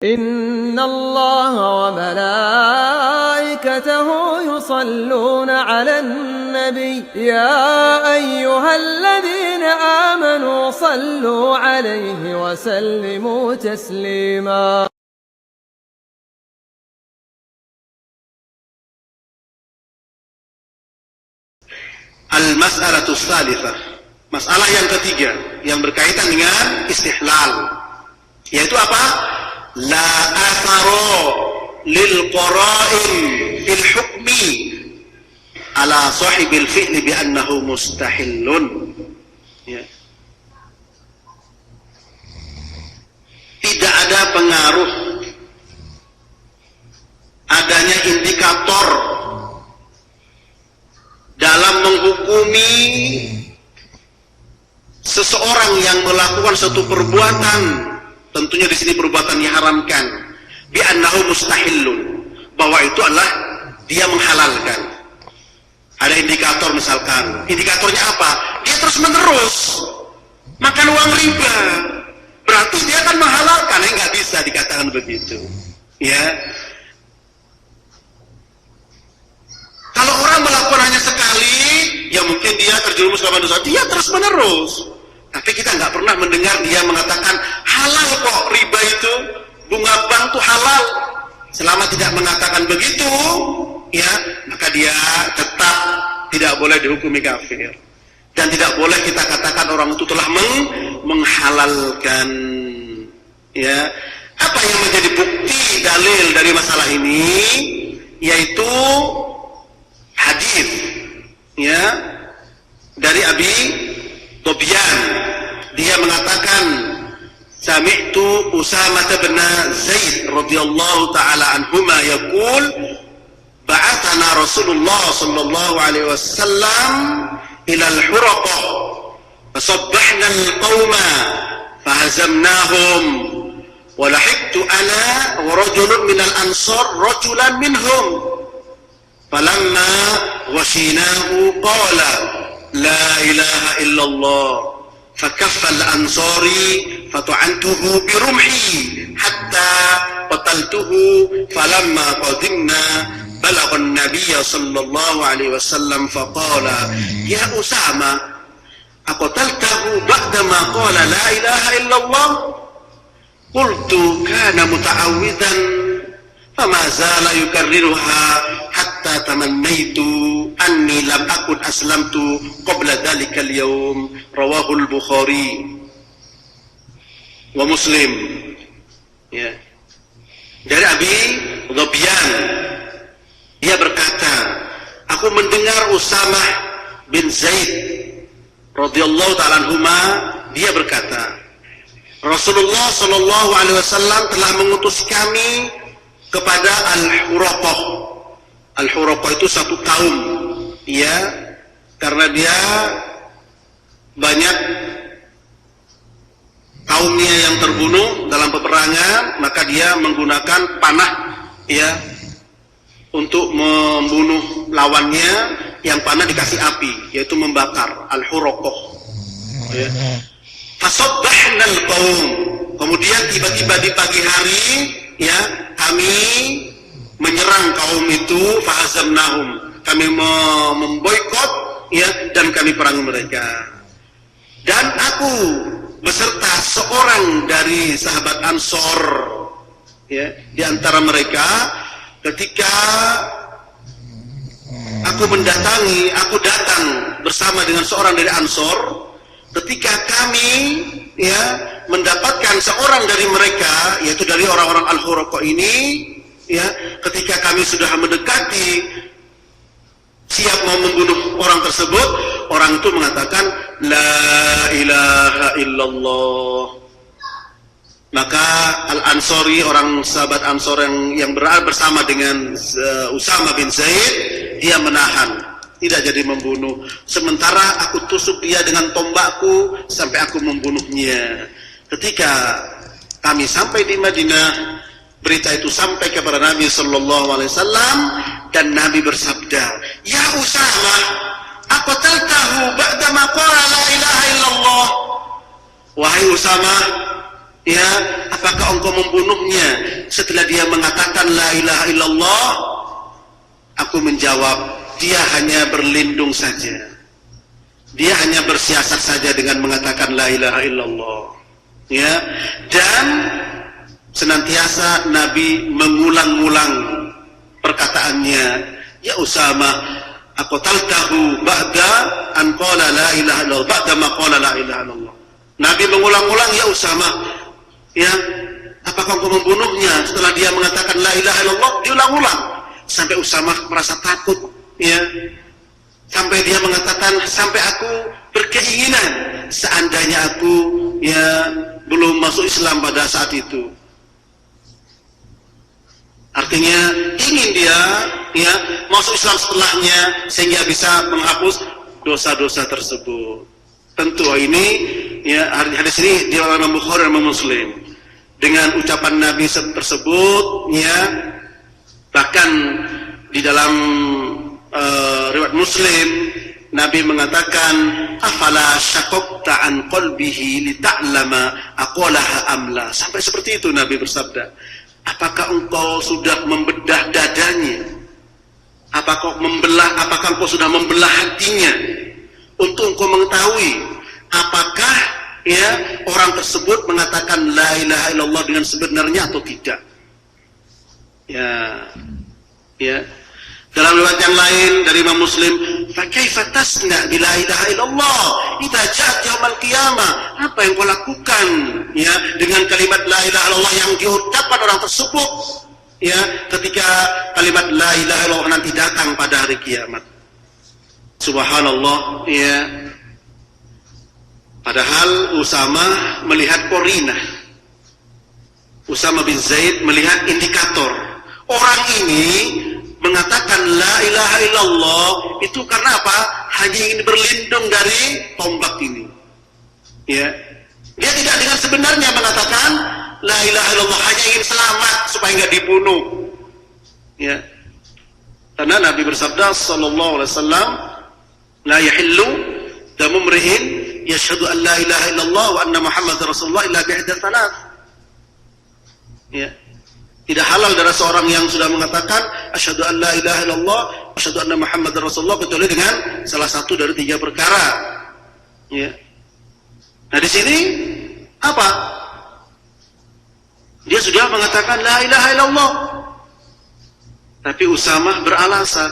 إن الله وملائكته يصلون على النبي يا أيها الذين آمنوا صلوا عليه وسلموا تسليما. Al-mas'alatus tsalitsah, masalah yang ketiga yang berkaitan dengan istihlal, yaitu apa? La atharo lil qara'in fil hukmi ala sahibil fi'li bi annahu mustahillun. Ya. Tidak ada pengaruh adanya indikator dalam menghukumi seseorang yang melakukan suatu perbuatan, tentunya di sini perbuatan diharamkan, bi annahu mustahillun, bahwa itu adalah dia menghalalkan. Ada indikator, misalkan indikatornya apa? Dia terus menerus makan uang riba, berarti dia akan menghalalkan. Nggak bisa dikatakan begitu, ya. Kalau orang melakukan hanya sekali, ya mungkin dia terjerumus dalam dosa. Dia terus menerus. Tapi kita nggak pernah mendengar dia mengatakan halal kok riba itu, bunga bank itu halal. Selama tidak mengatakan begitu, ya maka dia tetap tidak boleh dihukumi kafir. Dan tidak boleh kita katakan orang itu telah menghalalkan. Ya, apa yang menjadi bukti dalil dari masalah ini? Yaitu hadis, ya, dari Abi Tobyan. Dia mengatakan, sami'tu Usamah bin Zaid radhiyallahu taala anhuma yaqul, ba'athana Rasulullah sallallahu alaihi wasallam ila al-Huraqah fasabbahna al-qauma fahazamnahum wa lahiqtu ana wa rajulun min al-ansar rajulan minhum falamma washinahu qala la ilaha illallah fakaffa al-ansari fatu'antuhu birumhi hatta qataltuhu falamma qadimna balagha an-nabiy sallallahu alaihi wasallam faqala ya Usama aqtaltahu ba'da ma qala la ilaha illallah qultu kana muta'awwidan fama zala yukarriruha hatta tamannaitu anni lam akun aslamtu qabla dhalika al-yawm. Rawahu al-Bukhari wa Muslim. Ya. Dari Abi Tobyan, dia berkata, aku mendengar Usamah bin Zaid radhiyallahu ta'ala anhuma, dia berkata, Rasulullah sallallahu alaihi wasallam telah mengutus kami kepada Al-Huraqah. Al-Huraqah itu satu kaum, ya, karena dia banyak kaumnya yang terbunuh dalam peperangan, maka dia menggunakan panah, ya, untuk membunuh lawannya. Yang panah dikasih api, yaitu membakar. Al-Huraqah, ya. Fasabbahna al-qaum, kemudian tiba-tiba di pagi hari, ya, kami menyerang kaum itu, fahazamnahum, kami memboikot, ya, dan kami perang mereka. Dan aku beserta seorang dari sahabat Ansor, ya, di antara mereka, ketika aku datang bersama dengan seorang dari Ansor, ketika kami, ya, mendapatkan seorang dari mereka, yaitu dari orang-orang Al-Huraqah ini, ya, ketika kami sudah mendekati siap mau membunuh orang tersebut, orang itu mengatakan la ilaha illallah. Maka Al-Ansori, orang sahabat Ansor yang berada bersama dengan Usamah bin Zaid, dia menahan, tidak jadi membunuh. Sementara aku tusuk dia dengan tombakku sampai aku membunuhnya. Ketika kami sampai di Madinah, berita itu sampai kepada Nabi sallallahu alaihi wasallam, dan Nabi bersabda, "Ya Usamah, aqtaltahu ba'da ma qala la ilaha illallah." Wahai Usamah, Ya, apakah engkau membunuhnya setelah dia mengatakan la ilaha illallah? Aku menjawab, dia hanya berlindung saja. Dia hanya bersiasat saja dengan mengatakan la ilaha illallah. Ya, dan senantiasa Nabi mengulang-ulang perkataannya, ya Usama, aqtaltahu ba'da an qala la ilaha illallah, ba'da ma qala la ilaha illallah. Nabi mengulang-ulang, ya Usama, ya, apakah engkau membunuhnya setelah dia mengatakan la ilaha illallah? Diulang-ulang sampai Usama merasa takut, ya. Sampai dia mengatakan, sampai aku berkeinginan seandainya aku ya belum masuk Islam pada saat itu. Artinya ingin dia ya masuk Islam setelahnya sehingga bisa menghapus dosa-dosa tersebut. Tentu ini ya hadis ini diriwayatkan Imam Bukhari dan Muslim. Dengan ucapan Nabi tersebut ya, bahkan di dalam riwayat Muslim Nabi mengatakan, afala syaqaqta an qalbihi lita'lama aqalaha amla. Sampai seperti itu Nabi bersabda, apakah engkau sudah membedah dadanya? Apakah engkau sudah membelah hatinya untuk engkau mengetahui apakah ya orang tersebut mengatakan la ilaha illallah dengan sebenarnya atau tidak? Ya. Dalam riwayat yang lain dari Imam Muslim, fa kaifa tasna bi la ilaha illallah idza ja'at yaumil qiyamah? Apa yang kau lakukan ya dengan kalimat la ilaha illallah yang diucapkan orang tersebut ya ketika kalimat la ilaha illallah nanti datang pada hari kiamat? Subhanallah ya. Padahal Usama melihat korinah. Usama bin Zaid melihat indikator. Orang ini mengatakan la ilaha illallah itu karena apa? Hanya ingin berlindung dari tombak ini. Ya. Dia tidak dengan sebenarnya mengatakan la ilaha illallah, hanya ingin selamat supaya enggak dibunuh. Ya. Karena Nabi bersabda sallallahu alaihi wasallam, la yahillu damu mri'in yashhadu an la ilaha illallah wa anna Muhammadar Rasulullah illa bi'ihda thalath. Ya. Tidak halal darah seorang yang sudah mengatakan asyhadu an la ilaha illallah, asyhadu anna Muhammadar Rasulullah kecuali dengan salah satu dari 3 perkara. Ya. Nah di sini apa? Dia sudah mengatakan la ilaha illallah. Tapi Usamah beralasan.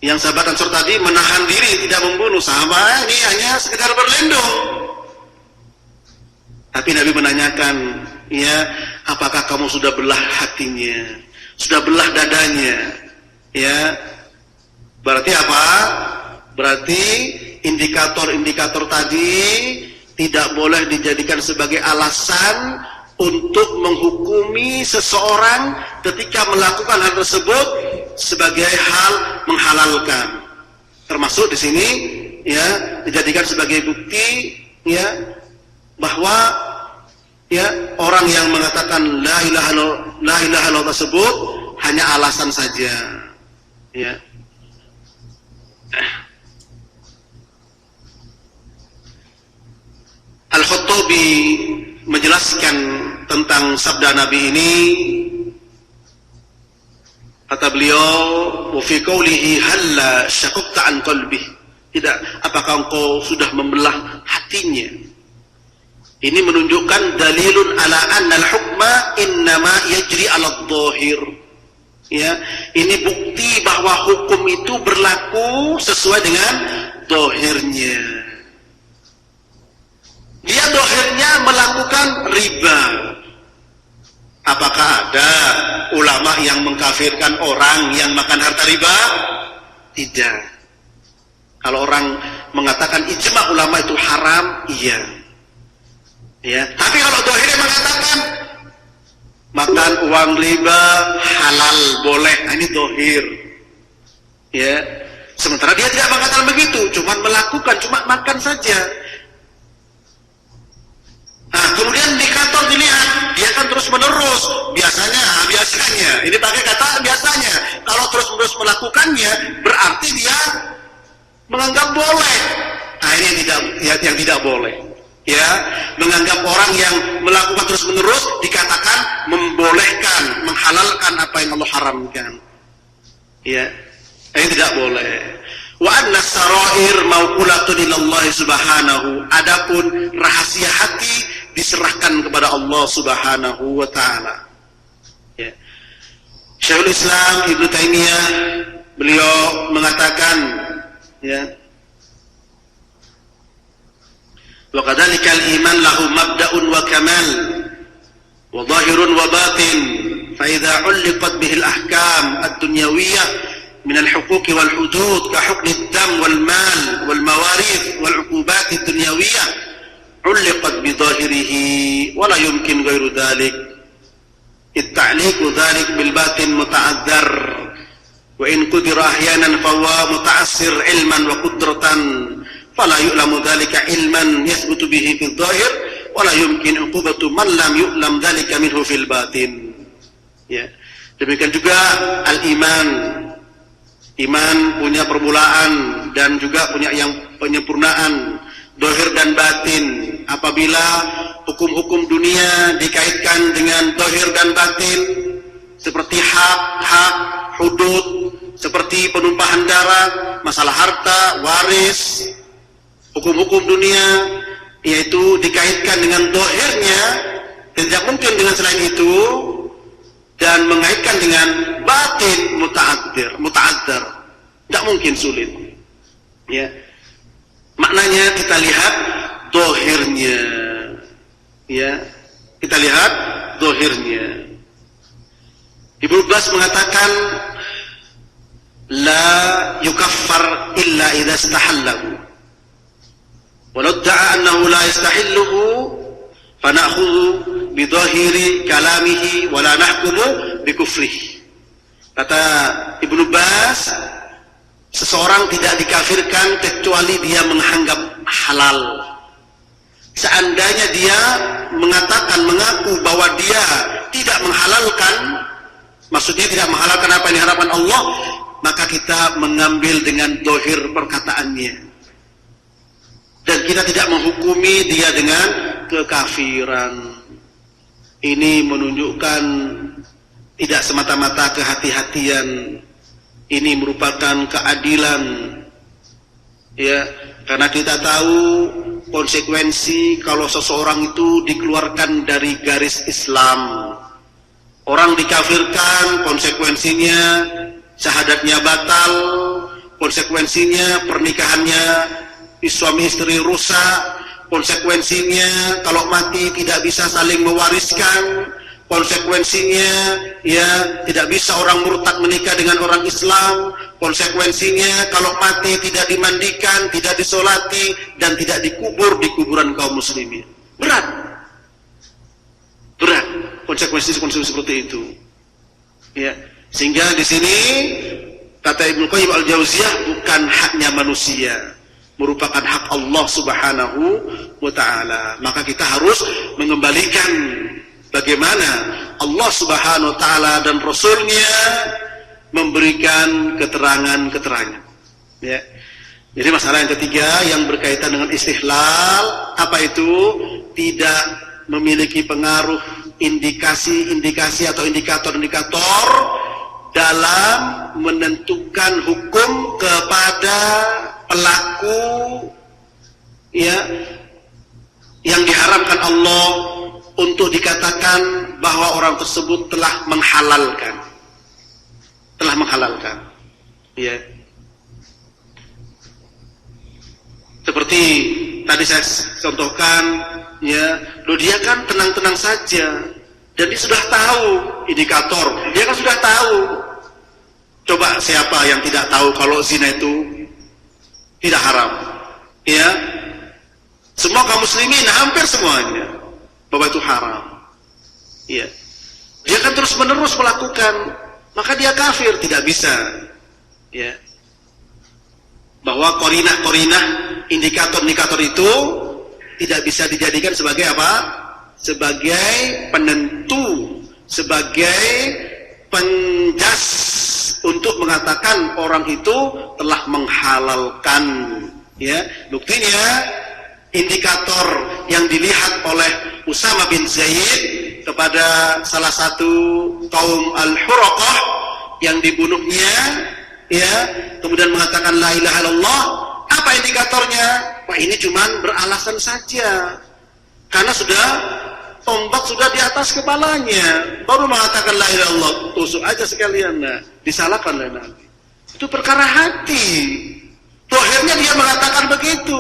Yang sahabat Ansor tadi menahan diri tidak membunuh. Sahabat ini hanya sekedar berlindung. Tapi Nabi menanyakan, ya, apakah kamu sudah belah hatinya, sudah belah dadanya? Ya, berarti apa? Berarti indikator-indikator tadi tidak boleh dijadikan sebagai alasan untuk menghukumi seseorang ketika melakukan hal tersebut sebagai hal menghalalkan. Termasuk di sini, ya, dijadikan sebagai bukti, ya, bahwa ya orang yang mengatakan la ilaha illallah tersebut hanya alasan saja, ya. Al-Khattabi menjelaskan tentang sabda Nabi ini, kata beliau, wa fi qoulihi halla syaqaqta an qalbihi, tidak, apakah engkau sudah membelah hatinya? Ini menunjukkan dalilun ala anna al-hukma innama yajri ala adh-dhahir. Ya, ini bukti bahwa hukum itu berlaku sesuai dengan dhahirnya. Dia dhahirnya melakukan riba. Apakah ada ulama yang mengkafirkan orang yang makan harta riba? Tidak. Kalau orang mengatakan ijma ulama itu haram, iya. Ya, tapi kalau dohirnya mengatakan makan uang riba halal boleh, nah ini dohir. Ya, sementara dia tidak mengatakan begitu, cuma melakukan, cuma makan saja. Nah, kemudian indikator dilihat, dia kan terus menerus, biasanya, ini pakai kata biasanya. Kalau terus menerus melakukannya, berarti dia menganggap boleh. Nah, ini yang tidak boleh. ya, menganggap orang yang melakukan terus-menerus dikatakan membolehkan, menghalalkan apa yang Allah haramkan. Ya, ini tidak boleh. Wa anna sarair mauqulatun ilallahi subhanahu. Adapun rahasia hati diserahkan kepada Allah Subhanahu wa taala. Ya. Syekhul Islam Ibnu Taimiyah beliau mengatakan, ya, wa kadzalikal iman lahu mabda'un wa kamal wa zahirun wa batin fa idza 'ulliqat bihi al-ahkam ad-dunyawiyyah min al-huquq wal hudud ka hukm ad-dam wal mal wal mawarith wal 'uqubat ad-dunyawiyyah 'ulliqat bi zahirihi wa la yumkin ghairu dhalik at-ta'liqu dhalik bil batin muta'azzar wa in qudira ahyanan fa huwa muta'assir ilman wa qudratan fala yu'lamu dhalika ilman yathbutu bihi fil zahir wala yumkin uqubatu man lam yu'lam dhalika minhu fil batin. Ya. Demikian juga al-iman. Iman punya permulaan dan juga punya yang penyempurnaan, zahir dan batin. Apabila hukum-hukum dunia dikaitkan dengan zahir dan batin seperti hak, hudud, seperti penumpahan darah, masalah harta, waris, hukum-hukum dunia, yaitu dikaitkan dengan zahirnya, tidak mungkin dengan selain itu, dan mengaitkan dengan batin muta'addar, tidak mungkin, sulit. Ya, maknanya kita lihat zahirnya, ya, kita lihat zahirnya. Ibnu Bas mengatakan, la yukaffar illa idza istahallahu. Walau da'a annahu la yastahilluhu fanakhudhu bidhahiri kalamihi wa la nahkumu bikufrihi. Kata Ibnu Bas, seseorang tidak dikafirkan kecuali dia menganggap halal. Seandainya dia mengatakan, mengaku bahwa dia tidak menghalalkan, maksudnya tidak menghalalkan apa yang diharapkan Allah, maka kita mengambil dengan zahir perkataannya. Dan kita tidak menghukumi dia dengan kekafiran. Ini menunjukkan tidak semata-mata kehati-hatian. Ini merupakan keadilan. Ya, karena kita tahu konsekuensi kalau seseorang itu dikeluarkan dari garis Islam. Orang dikafirkan, konsekuensinya syahadatnya batal, konsekuensinya pernikahannya suami istri rusak, konsekuensinya kalau mati tidak bisa saling mewariskan, konsekuensinya ya tidak bisa orang murtad menikah dengan orang Islam, konsekuensinya kalau mati tidak dimandikan, tidak disolati, dan tidak dikubur di kuburan kaum muslimin. Berat konsekuensi seperti itu. Ya, sehingga di sini kata Ibnu Qayyim al-Jauziyah, bukan haknya manusia, merupakan hak Allah Subhanahu wa ta'ala. Maka kita harus mengembalikan bagaimana Allah Subhanahu wa ta'ala dan Rasulnya memberikan keterangan-keterangan. Ya. Jadi masalah yang ketiga yang berkaitan dengan istihlal, apa itu? Tidak memiliki pengaruh indikasi-indikasi atau indikator-indikator dalam menentukan hukum kepada pelaku, ya, yang diharamkan Allah untuk dikatakan bahwa orang tersebut telah menghalalkan, ya. Seperti tadi saya contohkan, ya, loh dia kan tenang-tenang saja dan dia sudah tahu indikator, dia kan sudah tahu. Coba siapa yang tidak tahu kalau zina itu tidak haram? Ya, semua kaum muslimin, hampir semuanya, bahwa itu haram. Ya, dia kan terus menerus melakukan, maka dia kafir. Tidak bisa. Ya, bahwa korinah-korinah, indikator-indikator itu tidak bisa dijadikan sebagai apa? Sebagai penentu, sebagai penjas untuk mengatakan orang itu telah menghalalkan. Ya, buktinya indikator yang dilihat oleh Usama bin Zaid kepada salah satu kaum Al-Huraqah yang dibunuhnya, ya, kemudian mengatakan la ilaha illallah. Apa indikatornya? Wah, ini cuman beralasan saja, karena sudah tombak sudah di atas kepalanya, baru mengatakan la ilaha illallah, tusuk aja sekalian. Nah, disalahkan oleh Nabi. Itu perkara hati. Dohirnya dia mengatakan begitu.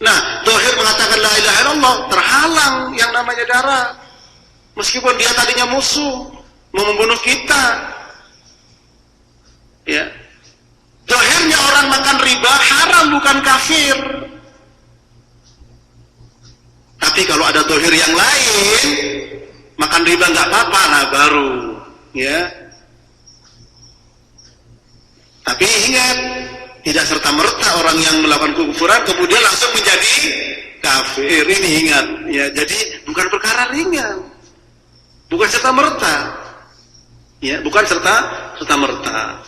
Nah, dohir mengatakan la ilaha illallah, terhalang yang namanya darah. Meskipun dia tadinya musuh, mau membunuh kita. Ya. Dohirnya orang makan riba haram, bukan kafir. Tapi kalau ada dohir yang lain, makan riba nggak apa-apa, nah baru, ya. Tapi ingat, tidak serta-merta orang yang melakukan kekufuran kemudian langsung menjadi kafir. Ini ingat, ya. Jadi bukan perkara ringan, bukan serta-merta, ya, bukan serta-merta.